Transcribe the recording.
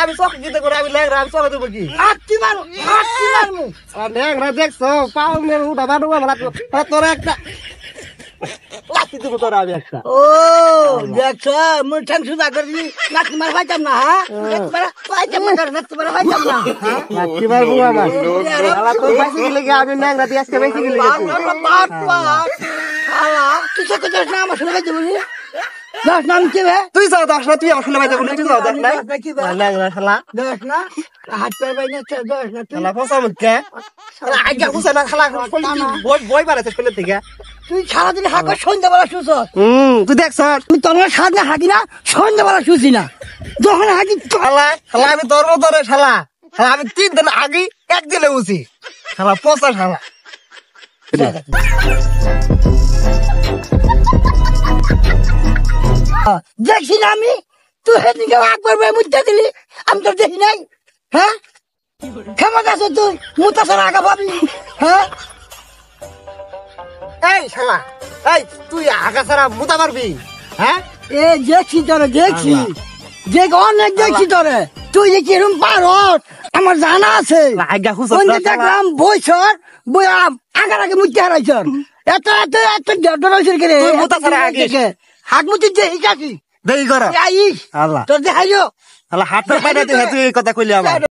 আমি চোখ দিতে করে আমি লেখ আমি চোখে দেবো কি দেখছো পাও উঠা বাড়ু তোর একটা লাঠি দেবো তোর আমি একটা ও দেখছো মুই ঠ্যাং সুদা করবি লাঠি মার পাইতাম না হ্যাঁ পাইতাম না লাঠি মার পাইতাম না লাঠি মারবো আমার তোর বেশি গেলে কি আমি ন্যাংরা দিয়ে আজকে বেশি গেলে তুই সে কথা না আমার শুনে পাইতে বলি দশ নাম কি বে তুই যাও দশ না তুই আমার শুনে পাইতে বলি তুই যাও দশ নাই ন্যাংরা শালা দশ না হাত পায়ে পাই না দশ না তুই শালা ফসা মুখে আজ্ঞা ফুসা না শালা বই বাড়াতে শুনে থেকে তুই সারাদিন হাঁকো সন্ধ্যাবেলা শুছ তুই দেখছ আমি তোর সারাদিন হাঁকি না সন্ধ্যাবেলা শুছি না যখন হাঁকি শালা শালা আমি তোর মতো রে শালা শালা আমি 3 দিন আগে একদিনে উঠি শালা পচা শালা দেখছি না আমি তুই সেদিকে একবার মুদ্রা দিলি আমি তোর দেখি নাই হ্যাঁ ক্ষমা আছো তুই মুতা ছাড়া আগা পাবি হ্যাঁ এই শালা এই তুই আগা ছাড়া মুতা মারবি হ্যাঁ এ দেখছি তোরে দেখছি যে অনেক দেখছি তোরে তুই যে কিরম পারস আমার জানা আছে আজ্ঞা ফুসা দেখলাম বইছর বই আগার আগে মুদ্রা হারাইছ এত এত এত ডর হয়েছে রে মুতা ছাড়া আগে হাত মুতি দেখি কাছি দেই কর আইস আল্লাহ তোর দেখাইও শালা হাতের পাইতে তুই এই কথা কইলি আমার